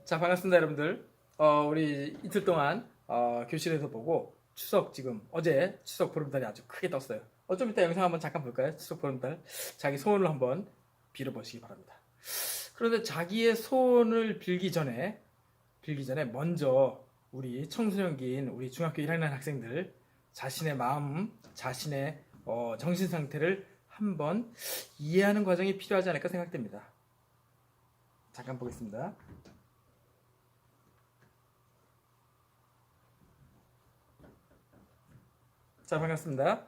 자, 반갑습니다, 여러분들. 우리 이틀 동안 교실에서 보고 지금 어제 추석 보름달이 아주 크게 떴어요. 좀 이따 영상 한번 잠깐 볼까요? 추석 보름달. 자기 소원을 한번 빌어보시기 바랍니다. 그런데 자기의 소원을 빌기 전에 먼저 우리 청소년기인 우리 중학교 1학년 학생들 자신의 마음, 자신의 정신 상태를 한번 이해하는 과정이 필요하지 않을까 생각됩니다. 잠깐 보겠습니다. 자, 반갑습니다.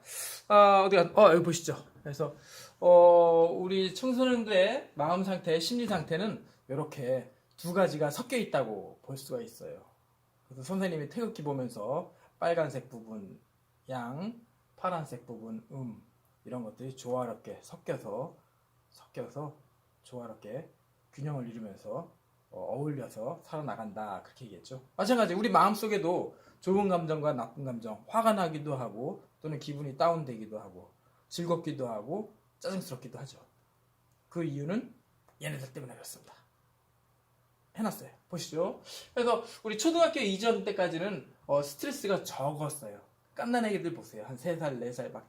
여기 보시죠. 그래서, 우리 청소년들의 마음 상태, 심리 상태는 이렇게 두 가지가 섞여 있다고 볼 수가 있어요. 그래서 선생님이 태극기 보면서 빨간색 부분 양, 파란색 부분 이런 것들이 조화롭게 섞여서 조화롭게 균형을 이루면서 어울려서 살아나간다. 그렇게 얘기했죠. 마찬가지 우리 마음속에도 좋은 감정과 나쁜 감정, 화가 나기도 하고 또는 기분이 다운되기도 하고 즐겁기도 하고 짜증스럽기도 하죠. 그 이유는 얘네들 때문에 그렇습니다. 해놨어요. 보시죠. 그래서 우리 초등학교 이전 때까지는 스트레스가 적었어요. 깐난 애기들 보세요. 한 3살, 4살 막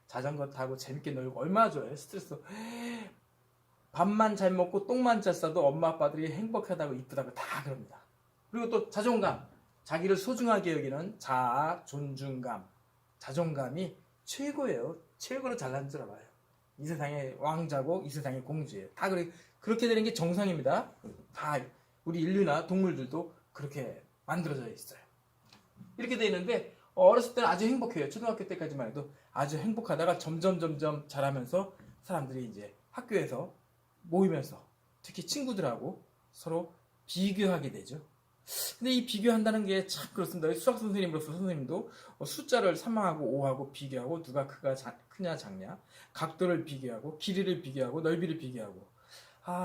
자전거 타고 재밌게 놀고 얼마나 좋아요. 스트레스. 밥만 잘 먹고 똥만 잘 싸도 엄마 아빠들이 행복하다고 이쁘다고 다 그럽니다. 그리고 또 자존감, 자기를 소중하게 여기는 자아, 존중감, 자존감이 최고예요. 최고로 잘난 줄 알아요. 이 세상의 왕자고 이 세상의 공주예요. 다 그렇게 되는 게 정상입니다. 다 우리 인류나 동물들도 그렇게 만들어져 있어요. 이렇게 돼 있는데 어렸을 때는 아주 행복해요. 초등학교 때까지만 해도 아주 행복하다가 점점 자라면서 사람들이 이제 학교에서 모이면서 특히 친구들하고 서로 비교하게 되죠. 근데 이 비교한다는 게 참 그렇습니다. 수학 선생님으로서 선생님도 숫자를 3하고 5하고 비교하고 누가 크냐 작냐, 각도를 비교하고 길이를 비교하고 넓이를 비교하고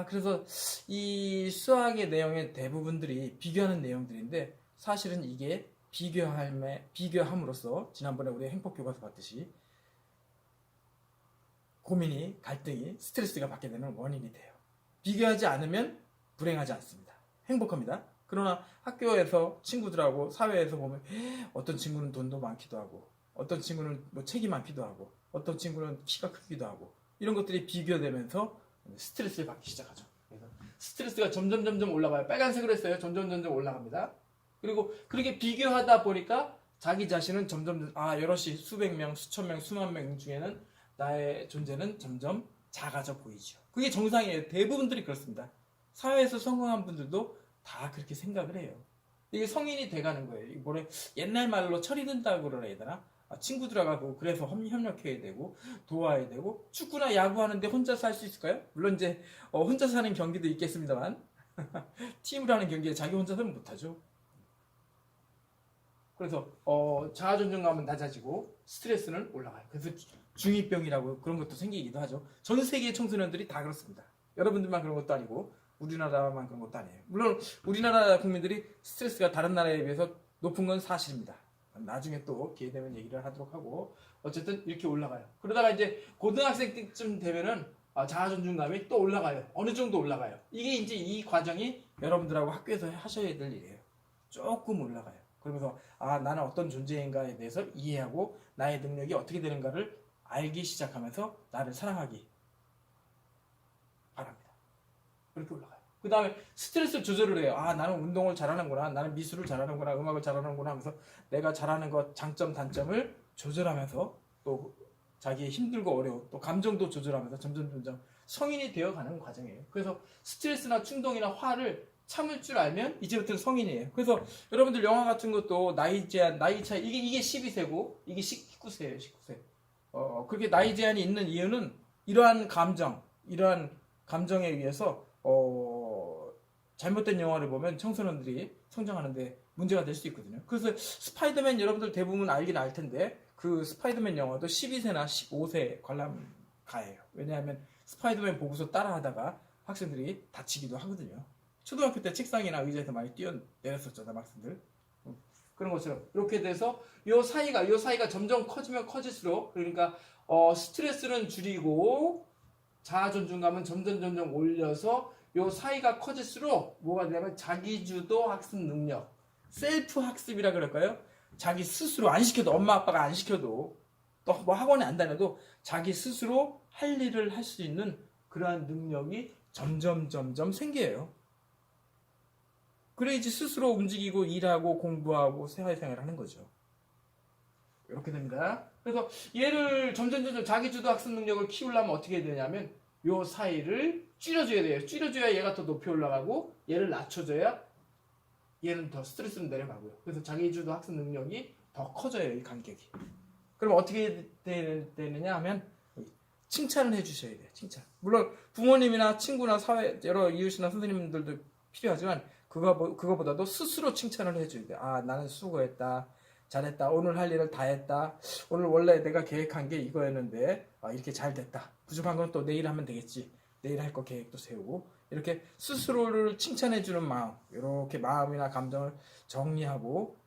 그래서 이 수학의 내용의 대부분들이 비교하는 내용들인데 사실은 이게 비교함으로써 지난번에 우리 행복교과서 봤듯이 고민이, 갈등이, 스트레스가 받게 되는 원인이 돼요. 비교하지 않으면 불행하지 않습니다. 행복합니다. 그러나 학교에서 친구들하고 사회에서 보면 어떤 친구는 돈도 많기도 하고 어떤 친구는 뭐 책이 많기도 하고 어떤 친구는 키가 크기도 하고 이런 것들이 비교되면서 스트레스를 받기 시작하죠. 그래서 스트레스가 점점 올라가요. 빨간색으로 했어요. 점점 올라갑니다. 그리고 그렇게 비교하다 보니까 자기 자신은 점점 여럿이 수백 명, 수천 명, 수만 명 중에는 나의 존재는 점점 작아져 보이죠. 그게 정상이에요. 대부분들이 그렇습니다. 사회에서 성공한 분들도 다 그렇게 생각을 해요. 이게 성인이 돼가는 거예요. 이게 뭐래 옛날 말로 철이 든다고 그러나 해야 되나? 친구들하고 그래서 협력해야 되고 도와야 되고 축구나 야구하는데 혼자서 할 수 있을까요? 물론 이제 혼자서 하는 경기도 있겠습니다만 팀으로 하는 경기에 자기 혼자서는 못하죠. 그래서 자아 존중감은 낮아지고 스트레스는 올라가요. 그래서 중2병이라고 그런 것도 생기기도 하죠. 전 세계의 청소년들이 다 그렇습니다. 여러분들만 그런 것도 아니고 우리나라만 그런 것도 아니에요. 물론 우리나라 국민들이 스트레스가 다른 나라에 비해서 높은 건 사실입니다. 나중에 또 기회 되면 얘기를 하도록 하고 어쨌든 이렇게 올라가요. 그러다가 이제 고등학생 때쯤 되면은 자아 존중감이 또 올라가요. 어느 정도 올라가요. 이게 이제 이 과정이 여러분들하고 학교에서 하셔야 될 일이에요. 조금 올라가요. 그러면서 나는 어떤 존재인가에 대해서 이해하고 나의 능력이 어떻게 되는가를 알기 시작하면서 나를 사랑하기 바랍니다. 그렇게 올라가요. 그 다음에 스트레스 조절을 해요. 나는 운동을 잘하는구나, 나는 미술을 잘하는구나, 음악을 잘하는구나 하면서 내가 잘하는 것 장점 단점을 조절하면서 또 자기의 힘들고 어려워 또 감정도 조절하면서 점점 성인이 되어가는 과정이에요. 그래서 스트레스나 충동이나 화를 참을 줄 알면 이제부터는 성인이에요. 그래서 여러분들 영화 같은 것도 나이 제한, 나이 차이 이게 12세고 이게 19세예요. 19세. 그렇게 나이 제한이 있는 이유는 이러한 감정에 의해서 잘못된 영화를 보면 청소년들이 성장하는데 문제가 될 수 있거든요. 그래서 스파이더맨 여러분들 대부분 알긴 알 텐데 그 스파이더맨 영화도 12세나 15세 관람가예요. 왜냐하면 스파이더맨 보고서 따라하다가 학생들이 다치기도 하거든요. 초등학교 때 책상이나 의자에서 많이 뛰어내렸었죠, 남학생들. 그런 것처럼 이렇게 돼서 요 사이가 점점 커지면 커질수록 그러니까 스트레스는 줄이고 자아 존중감은 점점 올려서 요 사이가 커질수록 뭐가 되냐면 자기주도 학습 능력, 셀프 학습이라 그럴까요? 자기 스스로 안 시켜도, 엄마 아빠가 안 시켜도, 또 뭐 학원에 안 다녀도 자기 스스로 할 일을 할 수 있는 그러한 능력이 점점 생겨요. 그래야지 스스로 움직이고 일하고 공부하고 사회생활을 하는 거죠. 이렇게 됩니다. 그래서 얘를 점점 자기주도 학습 능력을 키우려면 어떻게 해야 되냐면 요 사이를 줄여줘야 돼요. 줄여줘야 얘가 더 높이 올라가고 얘를 낮춰줘야 얘는 더 스트레스를 내려가고요. 그래서 자기주도 학습 능력이 더 커져요. 이 간격이. 그럼 어떻게 되느냐 하면 칭찬을 해주셔야 돼요. 칭찬. 물론 부모님이나 친구나 사회 여러 이웃이나 선생님들도 필요하지만 그거보다도 스스로 칭찬을 해줘야 돼요. 아, 나는 수고했다. 잘했다. 오늘 할 일을 다 했다. 오늘 원래 내가 계획한 게 이거였는데 이렇게 잘 됐다. 부족한 건 또 내일 하면 되겠지. 내일 할 거 계획도 세우고 이렇게 스스로를 칭찬해주는 마음, 이렇게 마음이나 감정을 정리하고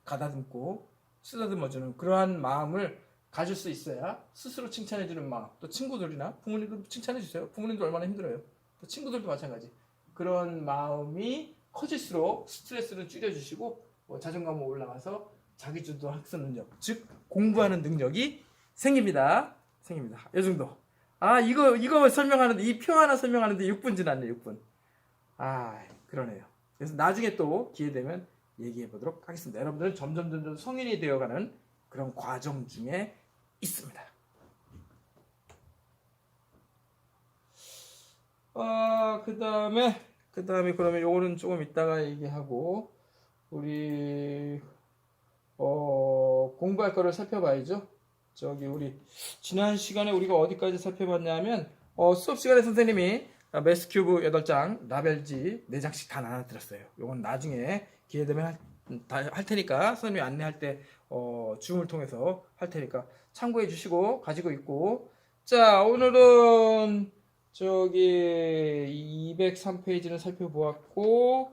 가다듬고 쓰다듬어주는 그러한 마음을 가질 수 있어야 스스로 칭찬해주는 마음, 또 친구들이나 부모님도 칭찬해주세요. 부모님도 얼마나 힘들어요. 또 친구들도 마찬가지. 그런 마음이 커질수록 스트레스를 줄여주시고 자존감이 올라가서 자기주도 학습 능력, 즉 공부하는 능력이 생깁니다. 이 정도. 아, 이거 설명하는데, 이 표 하나 설명하는데 6분 지났네. 6분. 아, 그러네요. 그래서 나중에 또 기회 되면 얘기해 보도록 하겠습니다. 여러분들은 점점 성인이 되어가는 그런 과정 중에 있습니다. 그 다음에 그러면 요거는 조금 이따가 얘기하고 우리 공부할 거를 살펴봐야죠. 우리 지난 시간에 우리가 어디까지 살펴봤냐면 수업 시간에 선생님이 매스큐브 8장, 라벨지 4장씩 다 나눠드렸어요. 요건 나중에 기회 되면 할 테니까 선생님이 안내할 때 줌을 통해서 할 테니까 참고해 주시고 가지고 있고, 자, 오늘은 203페이지를 살펴보았고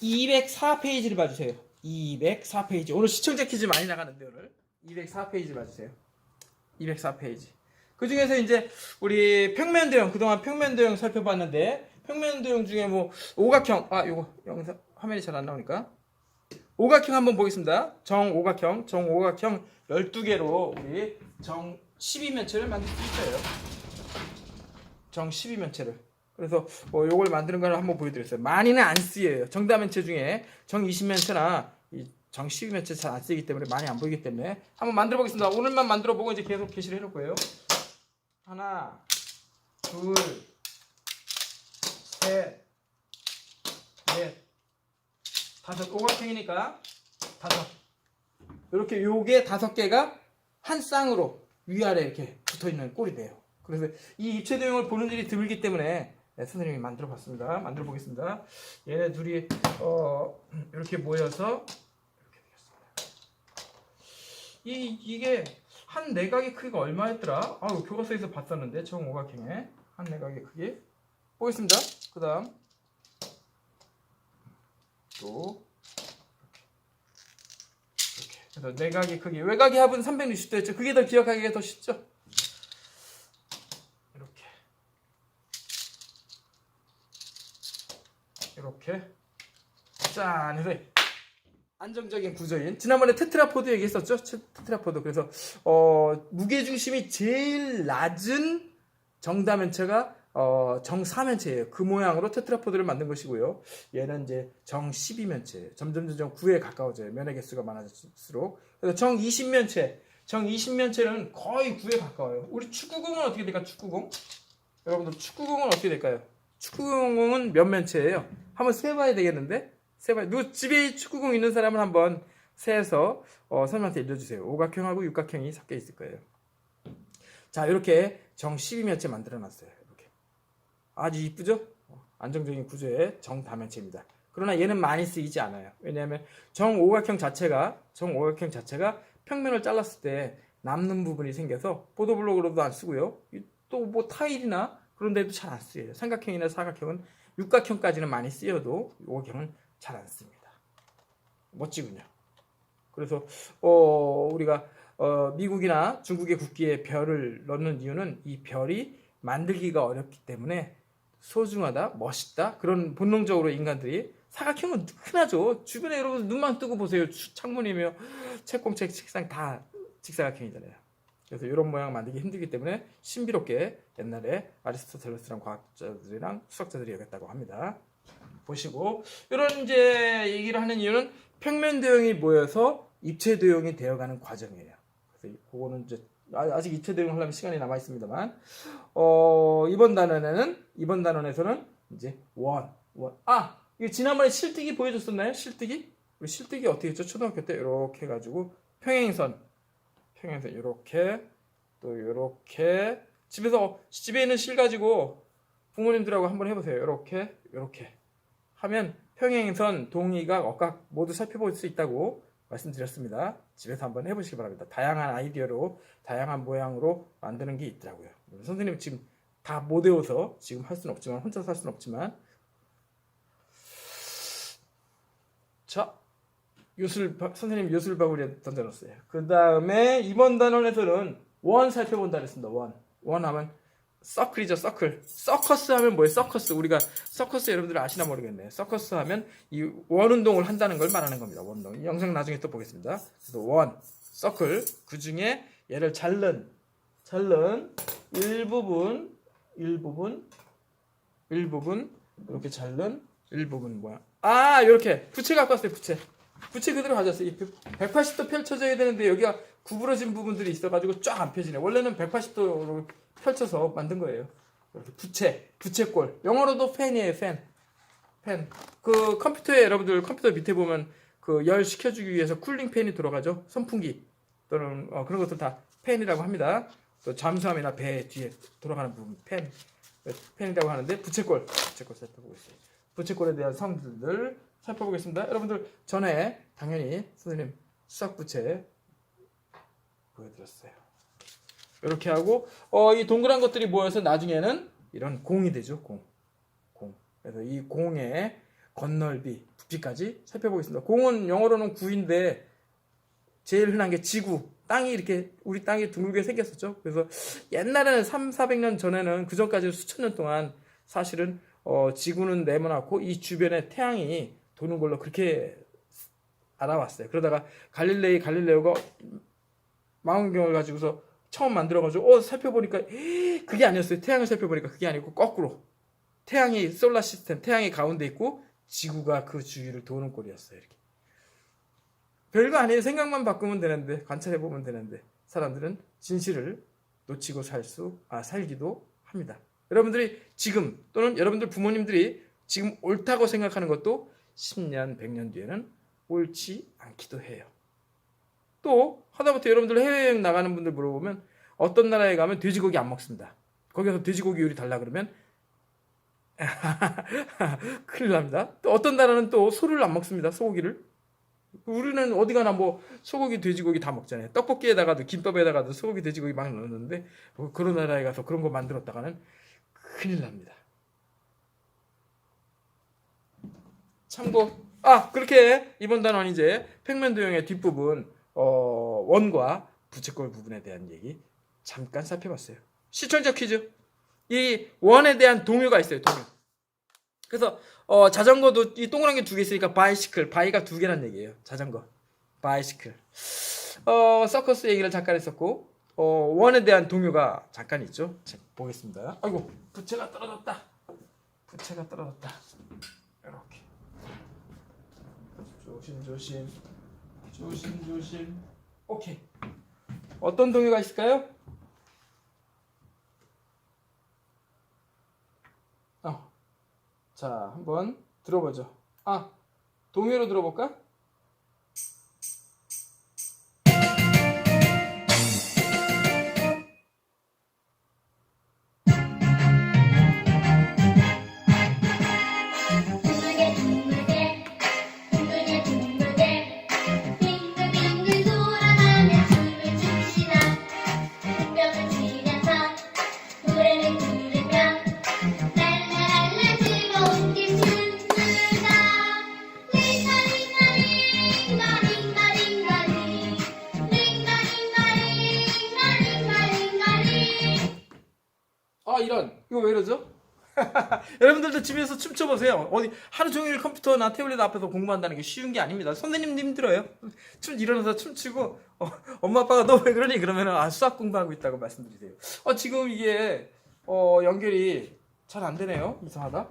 204페이지를 봐주세요. 204페이지. 오늘 시청자 퀴즈 많이 나가는데 오늘 204페이지 봐주세요. 204페이지. 그 중에서 이제 우리 평면도형, 그동안 평면도형 살펴봤는데 평면도형 중에 뭐 오각형, 요거 영상 화면이 잘 안 나오니까 오각형 한번 보겠습니다. 정오각형 12개로 우리 정 12면체를 만들 수 있어요. 정 12면체를. 그래서 요걸 만드는 걸 한번 보여드렸어요. 많이는 안 쓰여요. 정다면체 중에 정 20면체나 정 12면체 잘 안 쓰이기 때문에 많이 안 보이기 때문에 한번 만들어 보겠습니다. 오늘만 만들어 보고 이제 계속 게시를 해놓을 거예요. 하나, 둘, 셋, 넷, 다섯. 오각형이니까 다섯. 이렇게 요게 5개가 한 쌍으로 위아래 이렇게 붙어 있는 꼴이 돼요. 그래서 이 입체 도형을 보는 일이 드물기 때문에 선생님이 만들어 봤습니다. 만들어 보겠습니다. 얘네 둘이 이렇게 모여서 이렇게 되겠습니다. 이게 한 내각의 크기가 얼마였더라? 교과서에서 봤었는데 정오각형의 한 내각의 크기 보겠습니다. 그 다음 또 이렇게. 그래서 내각의 크기, 외각의 합은 360도였죠. 그게 더 기억하기가 더 쉽죠. 이렇게 짠 해서 안정적인 구조인, 지난번에 테트라포드 얘기했었죠. 테트라포드. 그래서 무게중심이 제일 낮은 정다면체가 정4면체예요. 그 모양으로 테트라포드를 만든 것이고요. 얘는 이제 정12면체, 점점 9에 가까워져요. 면의 개수가 많아질수록. 그래서 정20면체는 거의 9에 가까워요. 우리 축구공은 어떻게 될까? 축구공? 여러분들 축구공은 어떻게 될까요? 축구공은 몇 면체예요? 한번 세봐야 되겠는데? 누구 집에 축구공 있는 사람은 한번 세서 선생님한테 알려주세요. 오각형하고 육각형이 섞여 있을 거예요. 자, 이렇게 정 12면체 만들어 놨어요. 이렇게 아주 이쁘죠? 안정적인 구조의 정다면체입니다. 그러나 얘는 많이 쓰이지 않아요. 왜냐하면 정오각형 자체가 평면을 잘랐을 때 남는 부분이 생겨서 보도블록으로도 안 쓰고요. 또 뭐 타일이나 그런 데도 잘 안 쓰여요. 삼각형이나 사각형은, 육각형까지는 많이 쓰여도 오각형은 잘 안 씁니다. 멋지군요. 그래서 우리가 미국이나 중국의 국기에 별을 넣는 이유는 이 별이 만들기가 어렵기 때문에 소중하다, 멋있다, 그런 본능적으로 인간들이 사각형은 흔하죠. 주변에 여러분 눈만 뜨고 보세요. 창문이며 책공책, 책상 다 직사각형이잖아요. 그래서 이런 모양 만들기 힘들기 때문에 신비롭게 옛날에 아리스토텔레스랑 과학자들이랑 수학자들이 여겼다고 합니다. 보시고 이런 이제 얘기를 하는 이유는 평면도형이 모여서 입체도형이 되어가는 과정이에요. 그래서 그거는 이제 아직 입체도형 하려면 시간이 남아 있습니다만 이번 단원에서는 이제 원. 이거 지난번에 실뜨기 보여줬었나요? 실뜨기? 우리 실뜨기 어떻게 했죠? 초등학교 때 이렇게 해가지고 평행선 이렇게 또 이렇게 집에 있는 실 가지고 부모님들하고 한번 해보세요. 이렇게 하면 평행선, 동의각, 억각 모두 살펴볼 수 있다고 말씀드렸습니다. 집에서 한번 해보시기 바랍니다. 다양한 아이디어로 다양한 모양으로 만드는 게 있더라고요. 선생님 지금 다 못 외워서 지금 할 수는 없지만 혼자서 할 수는 없지만 자 선생님 요술바구리에 던져놨어요. 그 다음에 이번 단원에서는 원 살펴본다 그랬습니다. 원 하면 서클이죠. 서커스 하면 뭐예요? 서커스. 우리가 서커스 여러분들 아시나 모르겠네요. 서커스 하면 이 원 운동을 한다는 걸 말하는 겁니다. 원 운동. 이 영상 나중에 또 보겠습니다. 그래서 원, 서클. 그 중에 얘를 자른 일부분 이렇게 자른 일부분 뭐야? 이렇게 부채 갖고 왔어요. 부채 그대로 가져왔어요. 180도 펼쳐져야 되는데 여기가 구부러진 부분들이 있어가지고 쫙 안 펴지네. 원래는 180도로 펼쳐서 만든 거예요. 이렇게 부채꼴. 영어로도 팬이에요. 팬. 그 컴퓨터에 여러분들 컴퓨터 밑에 보면 그 열 식혀주기 위해서 쿨링 팬이 들어가죠. 선풍기 또는 그런 것들 다 팬이라고 합니다. 또 잠수함이나 배 뒤에 돌아가는 부분 팬이라고 하는데 부채꼴 살펴보고 있어요. 부채꼴에 대한 성질들 살펴보겠습니다. 여러분들 전에 당연히 선생님 수학부채 보여드렸어요. 이렇게 하고 이 동그란 것들이 모여서 나중에는 이런 공이 되죠. 공. 그래서 이 공의 건널비, 부피까지 살펴보겠습니다. 공은 영어로는 구인데 제일 흔한 게 지구. 땅이 이렇게 우리 땅이 둥글게 생겼었죠. 그래서 옛날에는 300~400년 전에는 그 전까지는 수천 년 동안 사실은 지구는 네모나고 이 주변에 태양이 도는 걸로 그렇게 알아왔어요. 그러다가 갈릴레오가 망원경을 가지고서 처음 만들어가지고 살펴보니까 그게 아니었어요. 태양을 살펴보니까 그게 아니고 거꾸로 태양이 솔라 시스템, 태양이 가운데 있고 지구가 그 주위를 도는 꼴이었어요. 이렇게 별거 아니에요. 생각만 바꾸면 되는데 관찰해보면 되는데 사람들은 진실을 놓치고 살기도 합니다. 여러분들이 지금 또는 여러분들 부모님들이 지금 옳다고 생각하는 것도 10년, 100년 뒤에는 옳지 않기도 해요. 또 하다못해 여러분들 해외여행 나가는 분들 물어보면 어떤 나라에 가면 돼지고기 안 먹습니다. 거기서 돼지고기 요리 달라 그러면 큰일 납니다. 또 어떤 나라는 또 소를 안 먹습니다. 소고기를. 우리는 어디 가나 뭐 소고기, 돼지고기 다 먹잖아요. 떡볶이에다가도 김밥에다가도 소고기, 돼지고기 막 넣는데 그런 나라에 가서 그런 거 만들었다가는 큰일 납니다. 참고 그렇게 이번 단원 이제 평면도형의 뒷부분 원과 부채꼴 부분에 대한 얘기 잠깐 살펴봤어요. 시청자 퀴즈. 이 원에 대한 동요가 있어요. 동요. 그래서 자전거도 이 동그란 게 2개 있으니까 바이시클, 바이가 2개란 얘기예요. 자전거, 바이시클. 서커스 얘기를 잠깐 했었고 원에 대한 동요가 잠깐 있죠. 자, 보겠습니다. 아이고 부채가 떨어졌다. 이렇게 조심. 오케이. 어떤 동요가 있을까요? 자, 한번 들어보죠. 동요로 들어볼까? 빙글빙글 돌아가며 춤을 춥시다. 뿅뿅을 치면서 노래를 부르며 랄랄랄라 즐거운 게 춤추다. 리타 리타 이런 이거 왜 이러죠? 여러분들도 집에서 춤춰보세요. 어디 하루 종일 컴퓨터나 태블릿 앞에서 공부한다는 게 쉬운 게 아닙니다. 선생님도 힘들어요. 일어나서 춤추고 엄마 아빠가 너 왜 그러니 그러면 수학 공부하고 있다고 말씀드리세요. 지금 이게 연결이 잘 안 되네요. 이상하다.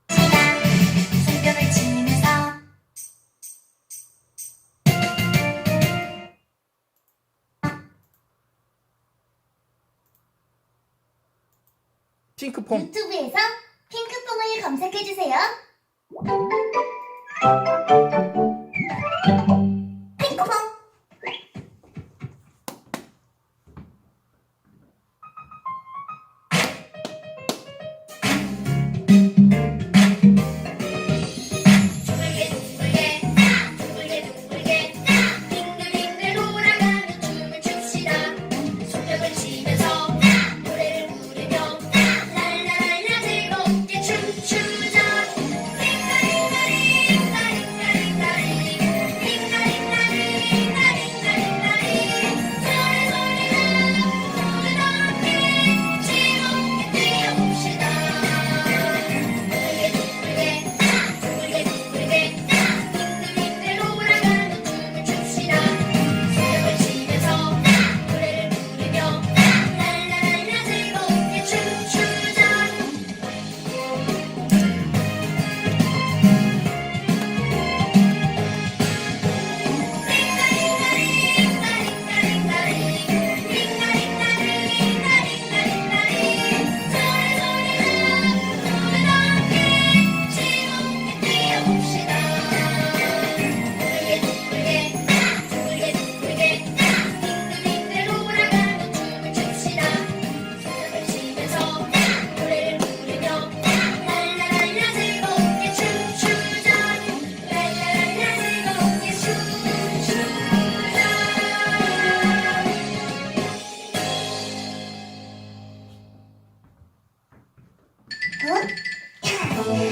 새벽을 지면서 핑크퐁. 유튜브에서 핑크퐁을 검색해주세요. 핑크퐁. 둥글게 둥글게 빙글빙글 돌아가며 춤을 춥시다. 손뼉을 치면서 노래를 부르며 랄라랄라 즐겁게 춤추자.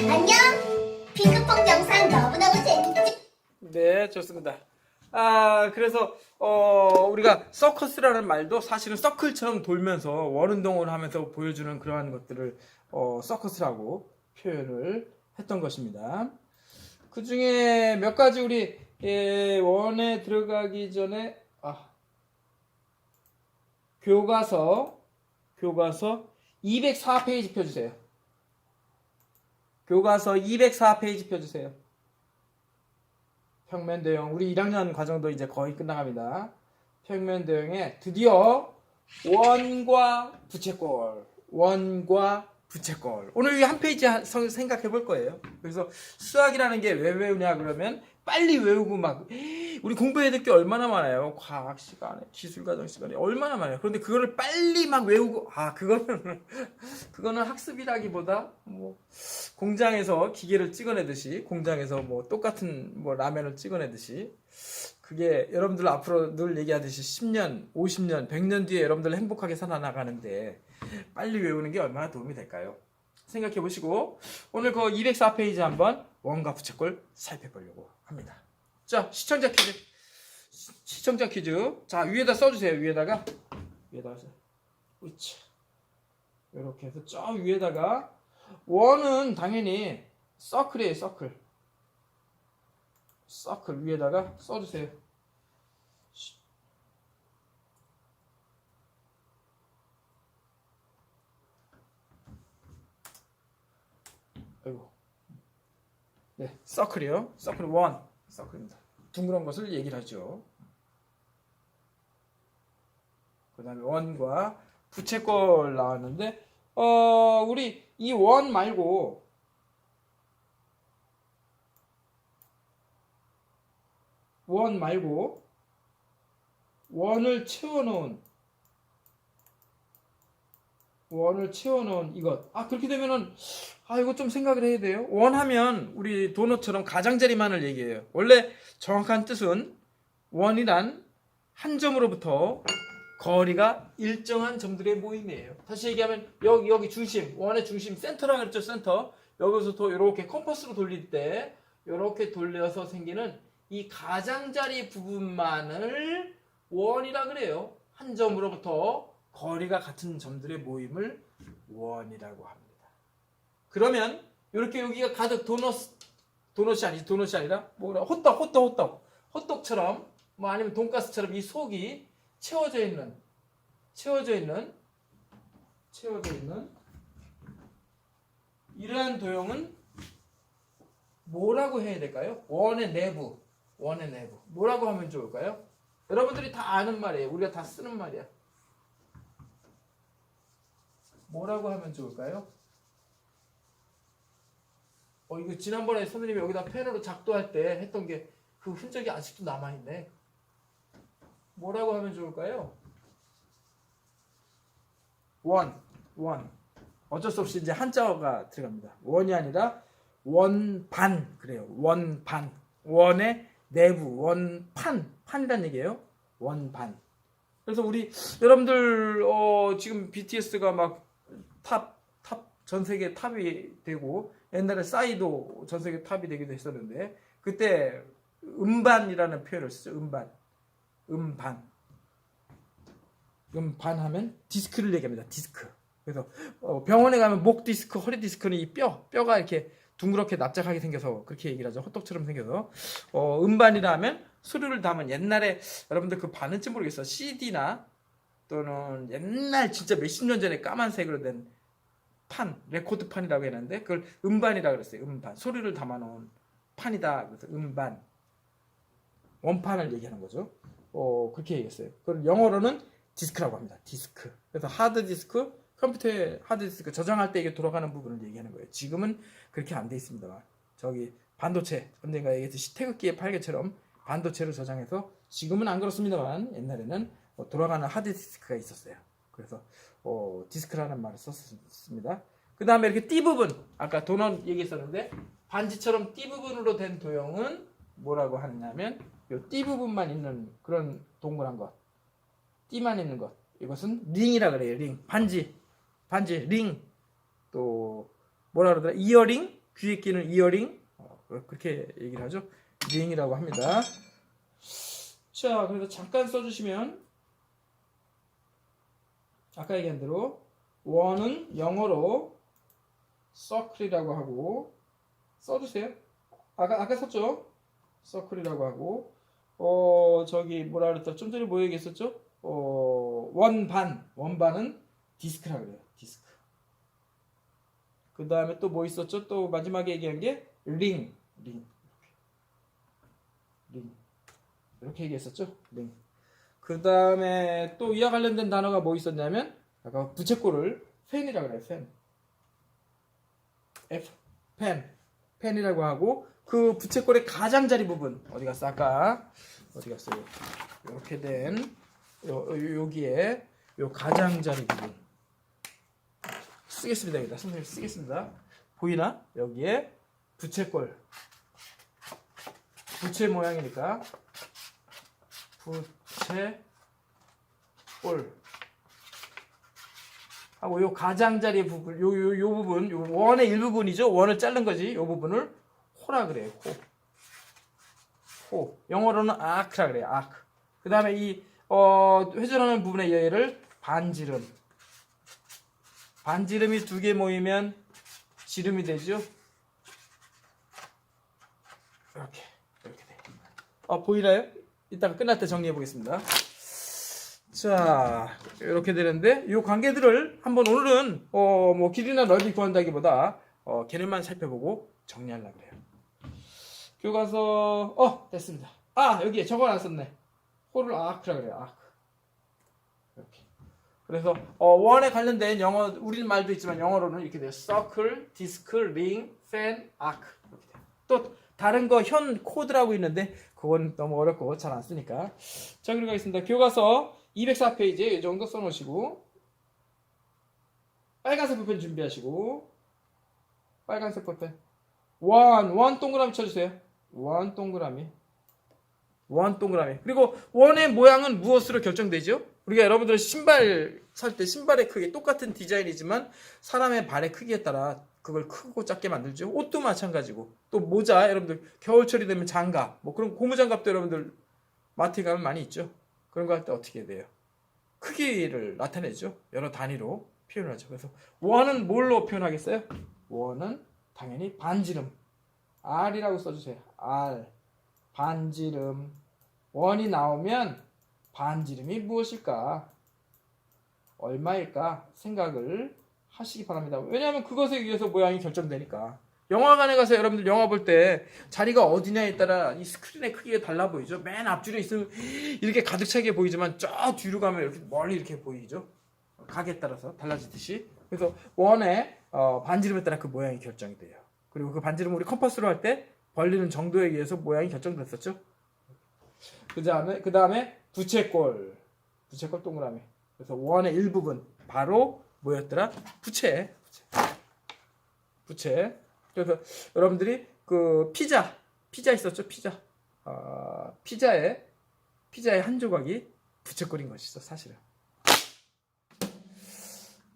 안녕. 핑크퐁 영상 너무너무 재밌지? 네, 좋습니다. 그래서 우리가 서커스라는 말도 사실은 서클처럼 돌면서 원운동을 하면서 보여주는 그러한 것들을 서커스라고 표현을 했던 것입니다. 그 중에 몇 가지 우리 원에 들어가기 전에 교과서 204페이지 펴주세요. 교과서 204페이지 펴주세요. 평면도형 우리 1학년 과정도 이제 거의 끝나갑니다. 평면도형에 드디어 원과 부채꼴 오늘 이 한 페이지 생각해 볼 거예요. 그래서 수학이라는 게 왜 외우냐 그러면 빨리 외우고 막 우리 공부해야 될 게 얼마나 많아요. 과학 시간에 기술 과정 시간에 얼마나 많아요. 그런데 그거를 빨리 막 외우고 그거는 학습이라기보다 뭐 공장에서 기계를 찍어내듯이 공장에서 뭐 똑같은 뭐 라면을 찍어내듯이 그게 여러분들 앞으로 늘 얘기하듯이 10년, 50년, 100년 뒤에 여러분들 행복하게 살아나가는데 빨리 외우는 게 얼마나 도움이 될까요? 생각해 보시고 오늘 그 204페이지 한번 원과 부채꼴 살펴보려고 합니다. 자, 시청자 퀴즈. 자, 위에다 써주세요. 위에다가 으차. 이렇게 해서 저 위에다가 원은 당연히 서클이에요. 서클 위에다가 써주세요. 아이고. 네, 서클이요. 서클 1. 서클입니다. 둥그런 것을 얘기를 하죠. 그 다음에 원과 부채꼴 나왔는데 우리 이 원 말고 원을 채워놓은 이것. 그렇게 되면은 이거 좀 생각을 해야 돼요. 원하면 우리 도넛처럼 가장자리만을 얘기해요. 원래 정확한 뜻은 원이란 한 점으로부터 거리가 일정한 점들의 모임이에요. 다시 얘기하면 여기 중심, 원의 중심 센터라고 그랬죠. 센터. 여기서부터 이렇게 컴퍼스로 돌릴 때 이렇게 돌려서 생기는 이 가장자리 부분만을 원이라 그래요. 한 점으로부터 거리가 같은 점들의 모임을 원이라고 합니다. 그러면 이렇게 여기가 가득 도넛이 아니라 뭐라 호떡처럼 뭐 아니면 돈가스처럼 이 속이 채워져 있는 이러한 도형은 뭐라고 해야 될까요? 원의 내부. 뭐라고 하면 좋을까요? 여러분들이 다 아는 말이에요. 우리가 다 쓰는 말이야. 뭐라고 하면 좋을까요? 이거 지난번에 선생님이 여기다 펜으로 작도할 때 했던 게 그 흔적이 아직도 남아있네. 뭐라고 하면 좋을까요? 원. 어쩔 수 없이 이제 한자어가 들어갑니다. 원이 아니라 원반 그래요. 원반. 원의 내부, 판이란 얘기예요. 원반. 그래서 우리 여러분들 지금 BTS가 막 전 세계 탑이 되고 옛날에 싸이도 전 세계 탑이 되기도 했었는데 그때 음반이라는 표현을 쓰죠. 음반하면 디스크를 얘기합니다. 디스크. 그래서 병원에 가면 목 디스크, 허리 디스크는 이 뼈가 이렇게 둥그렇게 납작하게 생겨서 그렇게 얘기를 하죠. 호떡처럼 생겨서 음반이라 하면 소리를 담은 옛날에 여러분들 그 반은지 모르겠어. CD나 또는 옛날 진짜 몇십 년 전에 까만색으로 된 레코드판이라고 했는데 그걸 음반이라고 그랬어요. 음반. 소리를 담아놓은 판이다. 그래서 음반. 원판을 얘기하는 거죠. 그렇게 얘기했어요. 그걸 영어로는 디스크라고 합니다. 디스크. 그래서 하드디스크, 컴퓨터에 하드디스크 저장할 때 이게 돌아가는 부분을 얘기하는 거예요. 지금은 그렇게 안 돼 있습니다. 저기 반도체, 언젠가 얘기했듯이 태극기의 팔개처럼 반도체로 저장해서 지금은 안 그렇습니다만 옛날에는 돌아가는 하드디스크가 있었어요. 그래서 디스크라는 말을 썼습니다. 그 다음에 이렇게 띠 부분, 아까 도넛 얘기했었는데 반지처럼 띠 부분으로 된 도형은 뭐라고 하느냐면 이 띠 부분만 있는 그런 동그란 것, 띠만 있는 것, 이것은 링이라 그래요. 링, 반지, 링, 또 뭐라 그러더라? 이어링, 귀에 끼는 이어링, 그렇게 얘기를 하죠. 링이라고 합니다. 자, 그래서 잠깐 써주시면 아까 얘기한 대로 원은 영어로 circle이라고 하고 써주세요. 아까 썼죠? circle이라고 하고 저기 뭐라 그랬다? 좀 전에 뭐 얘기했었죠? 원반은 디스크라고 그래요. 디스크. 그 다음에 또 뭐 있었죠? 또 마지막에 얘기한 게 링. 이렇게 얘기했었죠? 링. 그 다음에 또 이와 관련된 단어가 뭐 있었냐면 아까 부채꼴을 펜이라고 그래요. 펜이라고 하고 그 부채꼴의 가장자리 부분 어디 갔어? 아까 어디 갔어요? 이렇게 된 여기에 요 가장자리 부분 쓰겠습니다. 여기다 선생님 쓰겠습니다. 보이나? 여기에 부채꼴 부채 모양이니까 부채꼴 하고 요 가장자리 부분 요 부분 요 원의 일부분이죠. 원을 자른 거지. 요 부분을 호라 그래요. 호. 영어로는 아크라 그래요. 아크. 그 다음에 이 회전하는 부분의 얘를 반지름이 두 개 모이면 지름이 되죠. 이렇게 돼. 보이나요? 이따가 끝날 때 정리해 보겠습니다. 자, 이렇게 되는데 이 관계들을 한번 오늘은 뭐 길이나 넓이 구한다기보다 걔네만 살펴보고 정리하려고 해요. 교과서 됐습니다. 여기에 적어놨었네. 호를 아크라 그래요. 아크. 이렇게. 그래서 원에 관련된 영어 우리말도 있지만 영어로는 이렇게 돼요. 서클, 디스크, 링, 팬, 아크. 이렇게 돼요. 또 다른 거 현 코드라고 있는데 그건 너무 어렵고 잘 안 쓰니까. 자, 그리고 가겠습니다. 교과서 204페이지 이 정도 써놓으시고 빨간색 볼펜 준비하시고 빨간색 볼펜 원 동그라미 쳐주세요. 원 동그라미. 그리고 원의 모양은 무엇으로 결정되죠? 우리가 여러분들 신발 살 때 신발의 크기 똑같은 디자인이지만 사람의 발의 크기에 따라 그걸 크고 작게 만들죠. 옷도 마찬가지고 또 모자 여러분들 겨울철이 되면 장갑 뭐 그런 고무장갑도 여러분들 마트에 가면 많이 있죠. 그런 거 할 때 어떻게 해야 돼요? 크기를 나타내죠. 여러 단위로 표현하죠. 그래서 원은 뭘로 표현하겠어요? 원은 당연히 반지름 R이라고 써주세요. R 반지름 원이 나오면 반지름이 무엇일까? 얼마일까? 생각을 하시기 바랍니다. 왜냐하면 그것에 의해서 모양이 결정되니까. 영화관에 가서 여러분들 영화 볼 때 자리가 어디냐에 따라 이 스크린의 크기가 달라 보이죠. 맨 앞줄에 있으면 이렇게 가득 차게 보이지만 저 뒤로 가면 이렇게 멀리 이렇게 보이죠. 각에 따라서 달라지듯이. 그래서 원의 반지름에 따라 그 모양이 결정이 돼요. 그리고 그 반지름을 우리 컴퍼스로 할 때 벌리는 정도에 의해서 모양이 결정됐었죠. 그 다음에 부채꼴 동그라미. 그래서 원의 일부분 바로 뭐였더라? 부채. 그래서 여러분들이 그 피자 있었죠? 피자의 한 조각이 부채꼴인 것이죠, 사실은.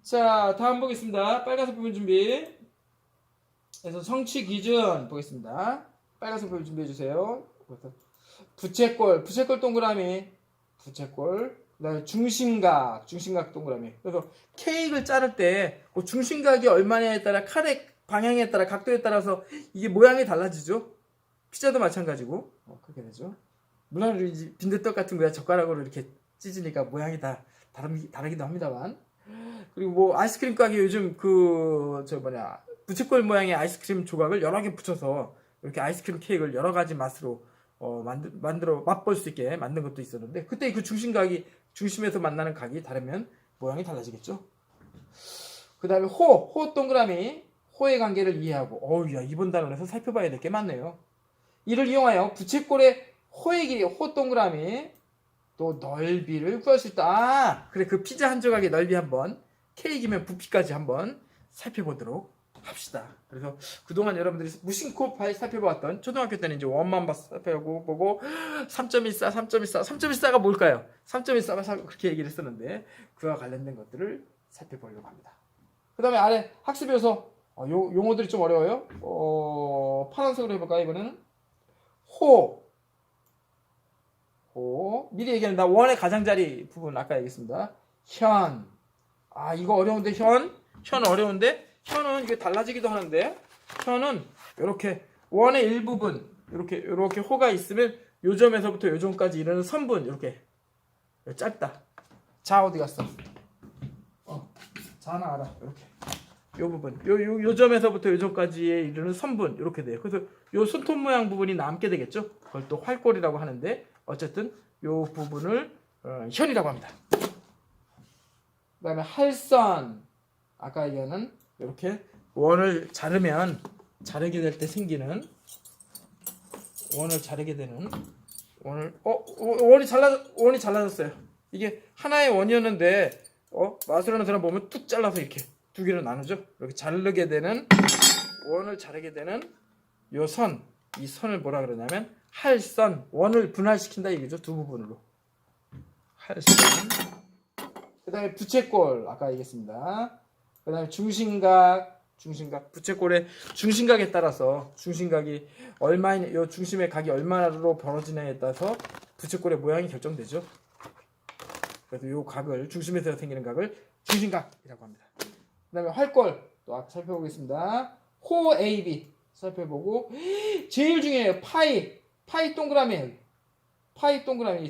자, 다음 보겠습니다. 빨간색 부분 준비. 그래서 성취 기준 보겠습니다. 빨간색 부분 준비해 주세요. 부채꼴 동그라미, 그다음에 중심각 동그라미. 그래서 케이크를 자를 때 그 중심각이 얼마냐에 따라 칼의 방향에 따라 각도에 따라서 이게 모양이 달라지죠. 피자도 마찬가지고 그렇게 되죠. 물론 빈대떡 같은 거야 젓가락으로 이렇게 찢으니까 모양이 다 다르기도 합니다만. 그리고 뭐 아이스크림 가게 요즘 부채꼴 모양의 아이스크림 조각을 여러 개 붙여서 이렇게 아이스크림 케이크를 여러 가지 맛으로 만들어 맛볼 수 있게 만든 것도 있었는데 그때 그 중심에서 만나는 각이 다르면 모양이 달라지겠죠. 그 다음에 호 동그라미, 호의 관계를 이해하고 야 이번 단원에서 살펴봐야 될 게 많네요. 이를 이용하여 부채꼴의 호의 길이, 호 동그라미 또 넓이를 구할 수 있다. 그래 그 피자 한 조각의 넓이 한번 케이크면 부피까지 한번 살펴보도록 합시다. 그래서 그동안 여러분들이 무심코 살펴보았던 초등학교 때는 이제 원만 살펴보고 3.14가 뭘까요? 3.14가 그렇게 얘기를 했었는데 그와 관련된 것들을 살펴보려고 합니다. 그 다음에 아래 학습요소 용어들이 좀 어려워요. 파란색으로 해볼까요? 이거는 호 미리 얘기했는데 원의 가장자리 부분 아까 얘기했습니다. 현 이거 어려운데 현 어려운데 현은 이게 달라지기도 하는데 현은 이렇게 원의 일부분 이렇게 호가 있으면 요 점에서부터 요 점까지 이르는 선분 이렇게 짧다. 자 어디 갔어? 자 나와라. 이렇게 요 부분 요 점에서부터 요 점까지에 이르는 선분 이렇게 돼요. 그래서 요 손톱 모양 부분이 남게 되겠죠. 그걸 또 활골이라고 하는데 어쨌든 요 부분을 현이라고 합니다. 그 다음에 할선 아까 얘기하는 이렇게 원을 자르게 될 때 생기는 원을 자르게 되는 원이 잘라졌어요. 이게 하나의 원이었는데 마술하는 사람 보면 뚝 잘라서 이렇게 두 개로 나누죠. 이렇게 원을 자르게 되는 이 선을 뭐라 그러냐면 할선, 원을 분할시킨다 얘기죠. 두 부분으로 할선. 그 다음에 부채꼴 아까 얘기했습니다. 그 다음에 중심각 부채꼴의 중심각에 따라서 중심각이 요 중심의 각이 얼마로 벌어지냐에 따라서 부채꼴의 모양이 결정되죠. 그래서 요 각을 중심에서 생기는 각을 중심각이라고 합니다. 그 다음에 활골 또 아까 살펴보겠습니다. 호 AB 살펴보고 제일 중요해요. 파이 동그라미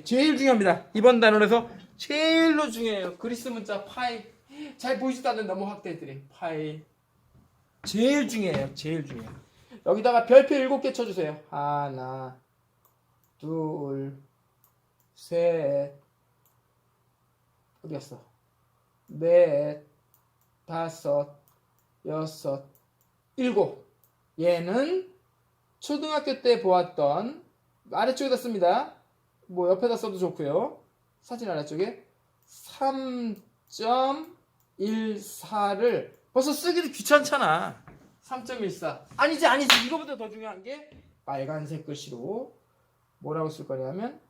제일 중요합니다. 이번 단원에서 제일로 중요해요. 그리스 문자 파이 잘 보이지도 않는 너무 확대해드린 파이 제일 중요해요. 여기다가 별표 7개 쳐주세요. 하나 둘 셋 어디 갔어? 넷 다섯 여섯 일곱. 얘는 초등학교 때 보았던 아래쪽에다 씁니다. 뭐 옆에다 써도 좋고요. 사진 아래쪽에 3.14를 벌써 쓰기도 귀찮잖아. 3.14 아니지 이거보다 더 중요한 게 빨간색 글씨로 뭐라고 쓸 거냐면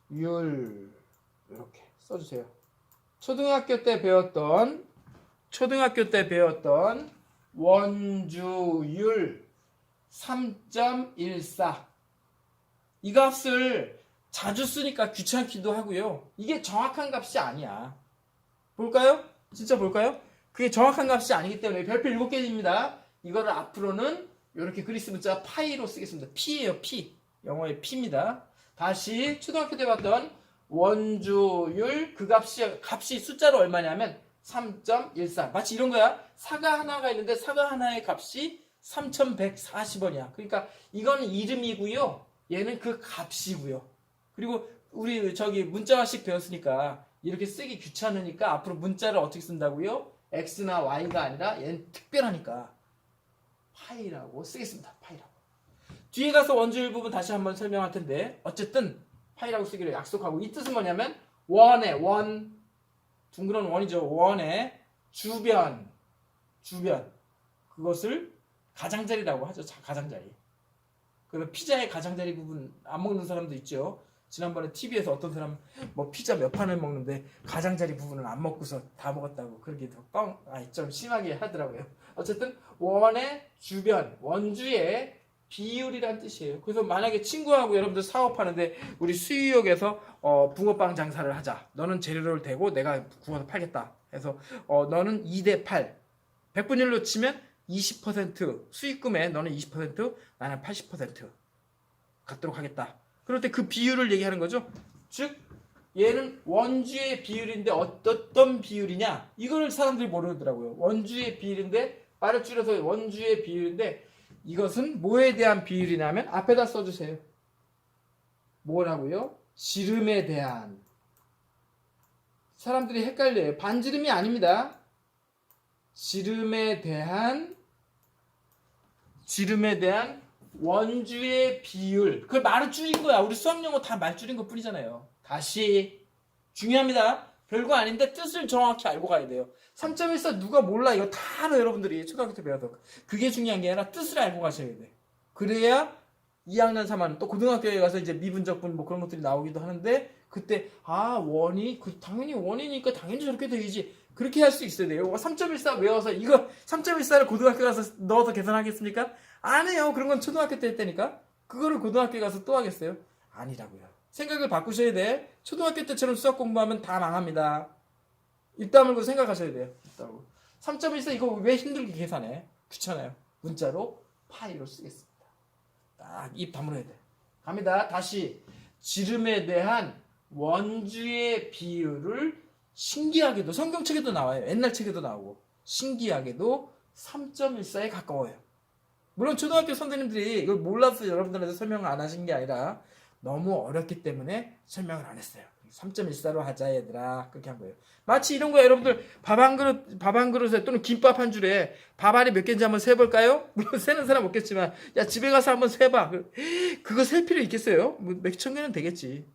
원주율 이렇게 써주세요. 초등학교 때 배웠던 원주율 3.14. 이 값을 자주 쓰니까 귀찮기도 하고요. 이게 정확한 값이 아니야. 볼까요? 진짜 볼까요? 그게 정확한 값이 아니기 때문에 별표 7개입니다. 이거를 앞으로는 이렇게 그리스 문자 파이로 쓰겠습니다. P예요, P. 영어의 P입니다. 다시 초등학교 때 봤던 원주율 그 값이 숫자로 얼마냐면 3.14. 마치 이런 거야. 사과 하나가 있는데 사과 하나의 값이 3,140원이야. 그러니까 이거는 이름이고요. 얘는 그 값이고요. 그리고 우리 저기 문자화식 배웠으니까 이렇게 쓰기 귀찮으니까 앞으로 문자를 어떻게 쓴다고요? X나 Y가 아니라 얘는 특별하니까 파이라고 쓰겠습니다. 파이라고. 뒤에 가서 원주율 부분 다시 한번 설명할 텐데 어쨌든 파이라고 쓰기로 약속하고 이 뜻은 뭐냐면 원 둥그런 원이죠. 원의 주변 그것을 가장자리라고 하죠. 가장자리. 그러면 피자의 가장자리 부분 안 먹는 사람도 있죠. 지난번에 TV에서 어떤 사람 뭐 피자 몇 판을 먹는데 가장자리 부분을 안 먹고서 다 먹었다고 그렇게 좀 심하게 하더라고요. 어쨌든 원의 주변, 원주의 비율이란 뜻이에요. 그래서 만약에 친구하고 여러분들 사업하는데 우리 수유역에서 붕어빵 장사를 하자. 너는 재료를 대고 내가 구워서 팔겠다. 해서 너는 2대8 100분율로 치면 20% 수익금에 너는 20% 나는 80% 갖도록 하겠다. 그럴 때 그 비율을 얘기하는 거죠. 즉 얘는 원주의 비율인데 어떤 비율이냐 이걸 사람들이 모르더라고요. 원주의 비율인데 말을 줄여서 원주의 비율인데 이것은 뭐에 대한 비율이냐면 앞에다 써주세요. 뭐라고요? 지름에 대한. 사람들이 헷갈려요. 반지름이 아닙니다. 지름에 대한 원주의 비율. 그걸 말을 줄인 거야. 우리 수학용어 다 말 줄인 것 뿐이잖아요. 다시 중요합니다. 별거 아닌데 뜻을 정확히 알고 가야 돼요. 3.14 누가 몰라. 이거 다 알아 여러분들이 초등학교 때 배워서. 그게 중요한 게 아니라 뜻을 알고 가셔야 돼. 그래야 2학년 3학년 또 고등학교에 가서 이제 미분적분 뭐 그런 것들이 나오기도 하는데 그때 원이 당연히 원이니까 당연히 저렇게 되지. 그렇게 할 수 있어야 돼요. 3.14 외워서 이거 3.14를 고등학교 가서 넣어서 계산하겠습니까? 안 해요. 그런 건 초등학교 때 했다니까. 그거를 고등학교에 가서 또 하겠어요? 아니라고요. 생각을 바꾸셔야 돼. 초등학교 때처럼 수학 공부하면 다 망합니다. 입 다물고 생각하셔야 돼요. 3.14 이거 왜 힘들게 계산해? 귀찮아요. 문자로 파이로 쓰겠습니다. 딱 입 다물어야 돼. 갑니다. 다시 지름에 대한 원주의 비율을 신기하게도 성경책에도 나와요. 옛날 책에도 나오고 신기하게도 3.14에 가까워요. 물론 초등학교 선생님들이 이걸 몰라서 여러분들한테 설명을 안 하신 게 아니라 너무 어렵기 때문에 설명을 안 했어요. 3.14로 하자 얘들아 그렇게 한 거예요. 마치 이런 거 여러분들 밥 한 그릇에 또는 김밥 한 줄에 밥알이 몇 개인지 한번 세볼까요? 물론 세는 사람 없겠지만 야 집에 가서 한번 세봐. 그거 셀 필요 있겠어요? 뭐 몇천 개는 되겠지.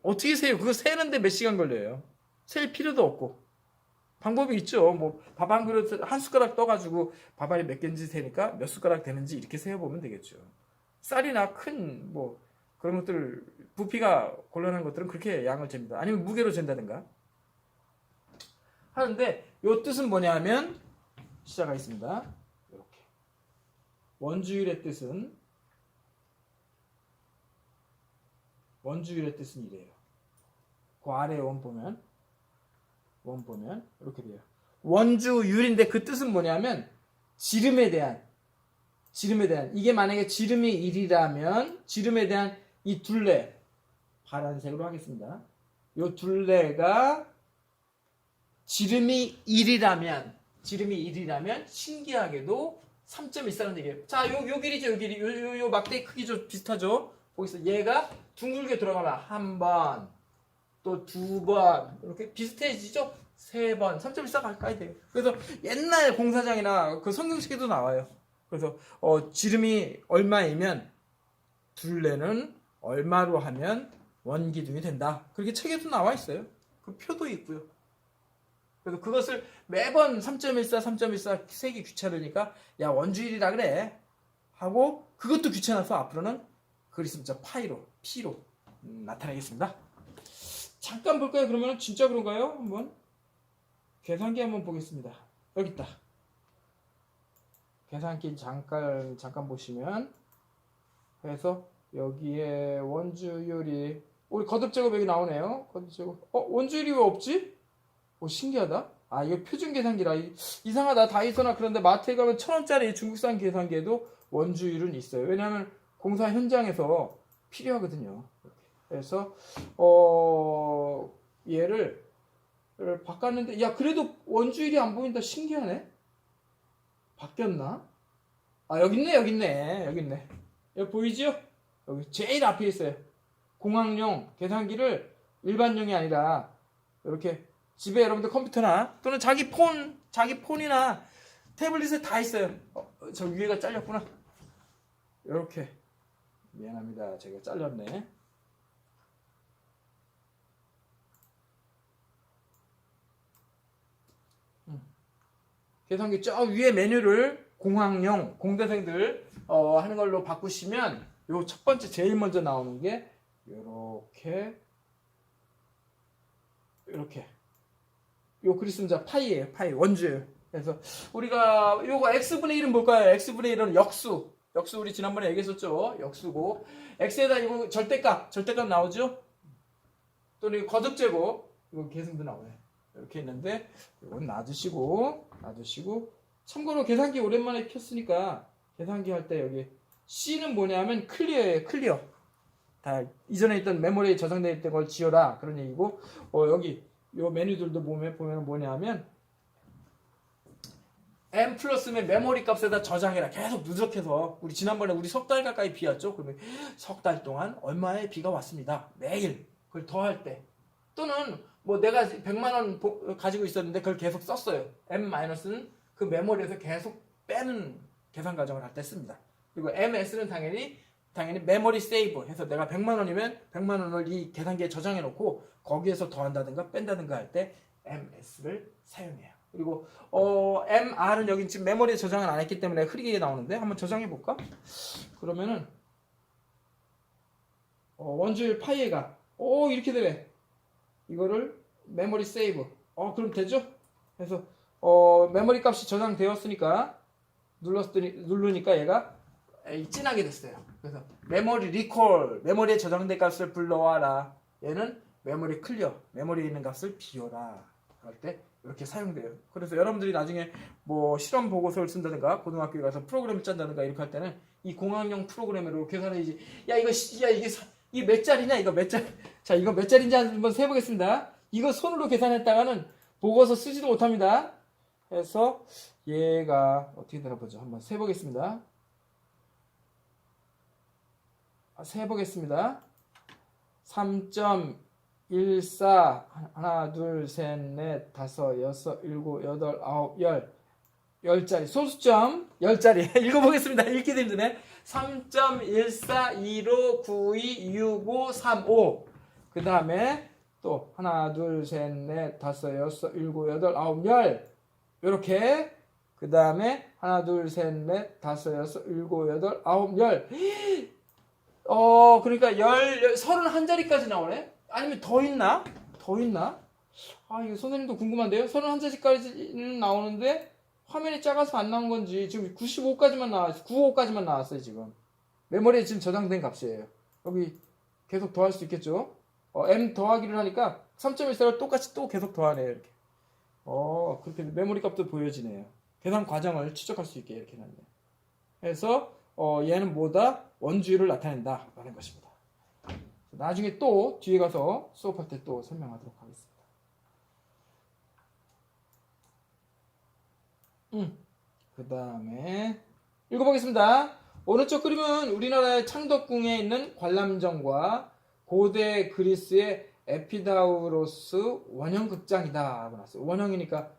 어떻게 세요? 그거 세는데 몇 시간 걸려요. 셀 필요도 없고 방법이 있죠. 뭐 밥 한 그릇 한 숟가락 떠가지고 밥알이 몇 개인지 세니까 몇 숟가락 되는지 이렇게 세어보면 되겠죠. 쌀이나 큰 뭐 그런 것들 부피가 곤란한 것들은 그렇게 양을 잽니다. 아니면 무게로 잰다든가 하는데 요 뜻은 뭐냐면 시작하겠습니다. 이렇게 원주율의 뜻은 이래요. 그 아래 원 보면 이렇게 돼요. 원주율인데 그 뜻은 뭐냐면 지름에 대한 이게 만약에 지름이 1이라면 지름에 대한 이 둘레 파란색으로 하겠습니다. 이 둘레가 지름이 1이라면 신기하게도 3.14라는 얘기예요. 자, 요 길이죠. 요 막대 크기 좀 비슷하죠. 거기서 얘가 둥글게 들어가면 한 번, 또 두 번 이렇게 비슷해지죠. 세 번, 3.14 가까이 돼요. 그래서 옛날 공사장이나 그 성경책에도 나와요. 그래서 지름이 얼마이면 둘레는 얼마로 하면 원기둥이 된다. 그렇게 책에도 나와 있어요. 그 표도 있고요. 그래서 그것을 매번 3.14 세기 귀찮으니까 야 원주율이라 그래 하고 그것도 귀찮아서 앞으로는 그리스 문자 P로 나타내겠습니다. 잠깐 볼까요? 그러면 진짜 그런가요? 한번 계산기 한번 보겠습니다. 여기 있다. 계산기 잠깐 보시면 그래서 여기에 원주율이 우리 거듭 제곱 여기 나오네요. 거듭 제곱. 원주율이 왜 없지? 신기하다. 아, 이거 표준 계산기라. 이상하다. 다이소나 그런데 마트에 가면 1,000원짜리 중국산 계산기에도 원주율은 있어요. 왜냐하면 공사 현장에서 필요하거든요. 그래서 얘를 바꿨는데 야 그래도 원주율이 안 보인다. 신기하네. 바뀌었나? 아, 여기 있네. 여기 보이죠? 여기 제일 앞에 있어요. 공학용 계산기를 일반용이 아니라 이렇게 집에 여러분들 컴퓨터나 또는 자기 폰이나 태블릿에 다 있어요. 저 위에가 잘렸구나. 이렇게 미안합니다. 제가 잘렸네. 계산기 저 위에 메뉴를 공학용 공대생들 하는 걸로 바꾸시면 요 첫 번째 제일 먼저 나오는 게 이렇게 요 그리스문자 파이예요. 파이 원주예요. 그래서 우리가 요거 x분의 1은 뭘까요? x분의 1은 역수 우리 지난번에 얘기했었죠. 역수고 x에다 이거 절대값 나오죠. 또는 거듭제곱 이거 계승도 나오네. 이렇게 있는데 이건 놔두시고 참고로 계산기 오랜만에 켰으니까 계산기 할 때 여기 C는 뭐냐면 클리어예요. 클리어. 다 이전에 있던 메모리에 저장되어 있던 걸 지워라 그런 얘기고 여기 요 메뉴들도 보면 뭐냐면 M 플러스면 메모리 값에다 저장해라. 계속 누적해서 우리 지난번에 우리 석 달 가까이 비왔죠. 그러면 석 달 동안 얼마의 비가 왔습니다. 매일 그걸 더할 때 또는 뭐 내가 100만 원 가지고 있었는데 그걸 계속 썼어요. M-는 그 메모리에서 계속 빼는 계산 과정을 할 때 씁니다. 그리고 MS는 당연히 메모리 세이브 해서 내가 100만 원이면 100만 원을 이 계산기에 저장해 놓고 거기에서 더한다든가 뺀다든가 할 때 MS를 사용해요. 그리고 MR은 여기 지금 메모리에 저장을 안 했기 때문에 흐리게 나오는데 한번 저장해 볼까? 그러면은 원주율 파이가 이렇게 되네. 이거를 메모리 세이브 그럼 되죠? 그래서 메모리 값이 저장되었으니까 누르니까 얘가 진하게 됐어요. 그래서 메모리 리콜 메모리에 저장된 값을 불러와라. 얘는 메모리 클리어 메모리에 있는 값을 비워라 할 때 이렇게 사용돼요. 그래서 여러분들이 나중에 뭐 실험 보고서를 쓴다든가 고등학교에 가서 프로그램을 짠다든가 이렇게 할 때는 이 공학용 프로그램으로 계산해야지. 이게 몇 짜리냐 이거 몇 짜리. 자, 이거 몇 짜리인지 한번 세보겠습니다. 이거 손으로 계산했다가는 보고서 쓰지도 못합니다. 그래서 얘가 어떻게 되나 보죠. 한번 세보겠습니다. 세보겠습니다. 3.14 하나 둘셋 넷 다섯 여섯 일곱 여덟 아홉 10짜리 소수점 10짜리 읽어보겠습니다. 읽기도 힘드네. 3.1415926535 그 다음에 또 하나 둘셋넷 다섯 여섯 일곱 여덟 아홉 10 요렇게 그 다음에 하나 둘셋넷 다섯 여섯 일곱 여덟 아홉 10 그러니까 31자리까지 나오네. 아니면 더 있나? 아, 이거 선생님도 궁금한데요. 31자리까지는 나오는데 화면이 작아서 안 나온 건지 지금 95까지만 나왔어요. 95까지만 나왔어요. 지금 메모리에 지금 저장된 값이에요. 여기 계속 더할 수 있겠죠. M 더하기를 하니까 3.14를 똑같이 또 계속 더하네요. 이렇게 그렇게 메모리 값도 보여지네요. 계산 과정을 추적할 수 있게 이렇게 해놨네요. 그래서 얘는 뭐다? 원주율을 나타낸다 라는 것입니다. 나중에 또 뒤에 가서 수업할 때 또 설명하도록 하겠습니다. 그 다음에 읽어보겠습니다. 오른쪽 그림은 우리나라의 창덕궁에 있는 관람정과 고대 그리스의 에피다우로스 원형극장이다 라고 나왔어요. 원형이니까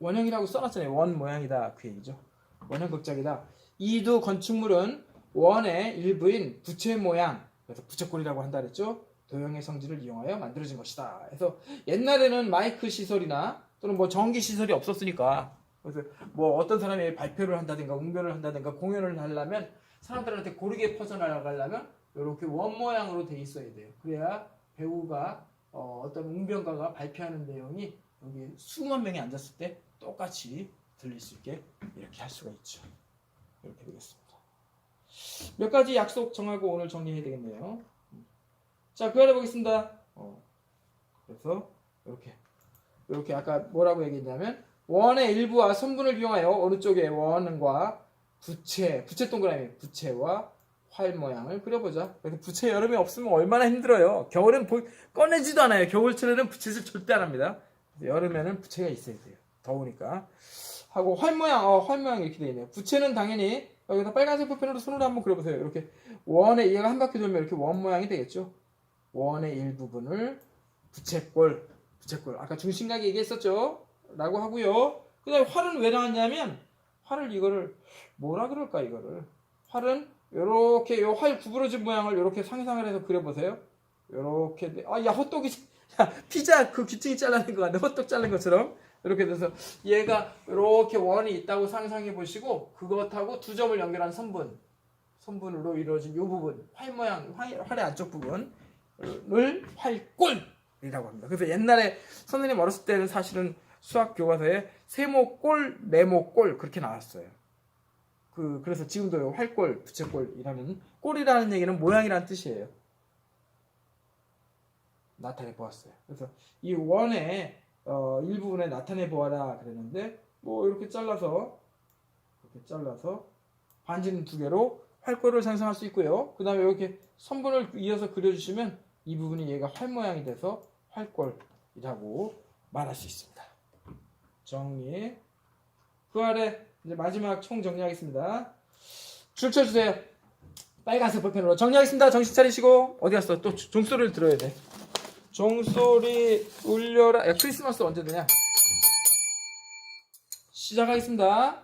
원형이라고 써놨잖아요. 원 모양이다 그 얘기죠. 원형극장이다. 이 두 건축물은 원의 일부인 부채 모양, 그래서 부채꼴이라고 한다 그랬죠. 도형의 성질을 이용하여 만들어진 것이다. 그래서 옛날에는 마이크 시설이나 또는 뭐 전기 시설이 없었으니까 그래서 뭐 어떤 사람이 발표를 한다든가 응별을 한다든가 공연을 하려면 사람들한테 고르게 퍼져나가려면 이렇게 원 모양으로 돼 있어야 돼요. 그래야 배우가 어떤 웅변가가 발표하는 내용이 여기 수만 명이 앉았을 때 똑같이 들릴 수 있게 이렇게 할 수가 있죠. 이렇게 되겠습니다. 몇 가지 약속 정하고 오늘 정리해야 되겠네요. 자, 그 아래 보겠습니다. 그래서 이렇게 아까 뭐라고 얘기했냐면 원의 일부와 선분을 이용하여 어느 쪽에 원과 부채 동그라미 부채와 활 모양을 그려보자. 그래서 부채 여름에 없으면 얼마나 힘들어요. 겨울엔 꺼내지도 않아요. 겨울철에는 부채질 절대 안 합니다. 여름에는 부채가 있어야 돼요. 더우니까. 하고 활 모양 이렇게 되어 있네요. 부채는 당연히 여기다 빨간색 볼펜으로 손으로 한번 그려보세요. 이렇게 원의 얘가 한 바퀴 돌면 이렇게 원 모양이 되겠죠. 원의 일부분을 부채꼴 아까 중심각이 얘기했었죠. 라고 하고요. 그 다음에 활은 왜 나왔냐면 활을 이거를 뭐라 그럴까 이거를 활은 요렇게 요 활 구부러진 모양을 요렇게 상상을 해서 그려보세요. 요렇게 야 헛떡이 피자 그 귀퉁이 잘라낸 거 같네. 헛떡 자른 것처럼 이렇게 돼서 얘가 이렇게 원이 있다고 상상해 보시고 그것하고 두 점을 연결한 선분으로 이루어진 이 부분 활 모양 활의 안쪽 부분을 활골이라고 합니다. 그래서 옛날에 선생님 어렸을 때는 사실은 수학 교과서에 세모골 네모골 그렇게 나왔어요. 그래서 지금도 활골 부채골이라는 꼴이라는 얘기는 모양이라는 뜻이에요. 나타내 보았어요. 그래서 이 원의 일부분에 나타내 보아라 그랬는데 뭐 이렇게 잘라서 반지는 두 개로 활골을 상상할 수 있고요. 그 다음에 이렇게 선분을 이어서 그려주시면 이 부분이 얘가 활 모양이 돼서 활골이라고 말할 수 있습니다. 정리. 그 아래 이제 마지막 총 정리하겠습니다. 줄 쳐주세요. 빨간색 볼펜으로 정리하겠습니다. 정신 차리시고 어디 갔어? 또 종소리를 들어야 돼. 종소리 울려라. 야, 크리스마스 언제 되냐? 시작하겠습니다.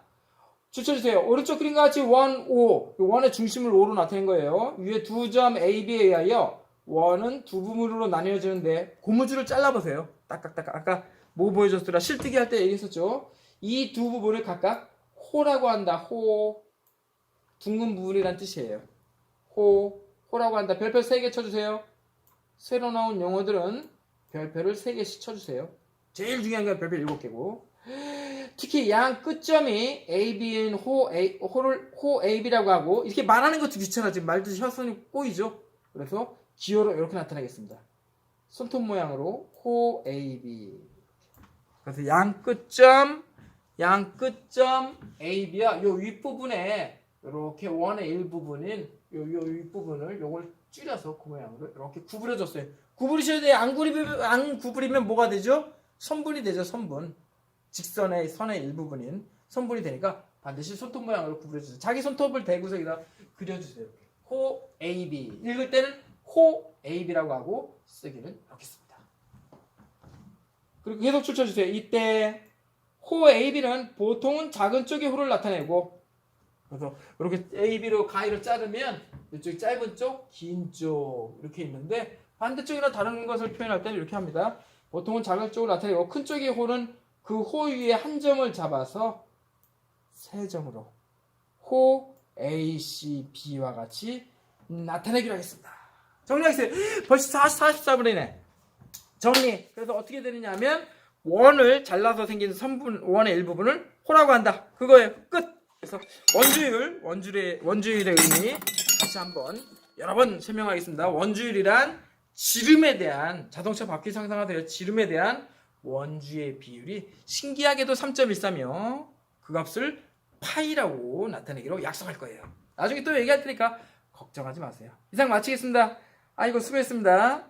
줄 쳐주세요. 오른쪽 그림과 같이 원, O. 원의 중심을 O로 나타낸 거예요. 위에 두 점 A, B에 의하여 원은 두 부분으로 나뉘어지는데 고무줄을 잘라보세요. 딱딱딱. 아까 뭐 보여줬더라? 실뜨기 할 때 얘기했었죠. 이 두 부분을 각각 호라고 한다. 호. 둥근 부분이란 뜻이에요. 호라고 한다. 별표 3개 쳐주세요. 새로 나온 용어들은 별표를 3개씩 쳐주세요. 제일 중요한 건 별표 7개고. 특히 양 끝점이 AB인 호 AB라고 하고, 이렇게 말하는 것도 귀찮아지금 말도 혀선이 꼬이죠? 그래서 기호로 이렇게 나타나겠습니다. 손톱 모양으로 호 AB. 그래서 양 끝점 AB와 요 윗부분에 이렇게 원의 일부분인 요 윗부분을 요걸 줄여서 그 모양으로 이렇게 구부려줬어요. 구부리셔야 돼요. 안 구부리면 뭐가 되죠? 선분이 되죠. 선분. 직선의 선의 일부분인 선분이 되니까 반드시 손톱 모양으로 구부려주세요. 자기 손톱을 대고서 여기다 그려주세요. 호 AB. 읽을 때는 호 AB라고 하고 쓰기는 이렇게 씁니다. 그리고 계속 줄쳐주세요. 이때 호 AB는 보통은 작은 쪽의 호를 나타내고, 그래서 이렇게 AB로 가위로 자르면 이쪽이 짧은 쪽, 긴 쪽 이렇게 있는데 반대쪽이나 다른 것을 표현할 때는 이렇게 합니다. 보통은 작은 쪽을 나타내고 큰 쪽의 호는 그 호 위에 한 점을 잡아서 세 점으로 호 A, C, B와 같이 나타내기로 하겠습니다. 정리하겠어요. 벌써 44분이네. 정리. 그래서 어떻게 되느냐 하면 원을 잘라서 생긴 선분 원의 일부분을 호라고 한다. 그거예요. 끝. 그래서 원주율의 의미 다시 한번 여러 번 설명하겠습니다. 원주율이란 지름에 대한, 자동차 바퀴 상상하세요. 지름에 대한 원주의 비율이 신기하게도 3.14며 그 값을 파이라고 나타내기로 약속할 거예요. 나중에 또 얘기할 테니까 걱정하지 마세요. 이상 마치겠습니다. 아이고 수고했습니다.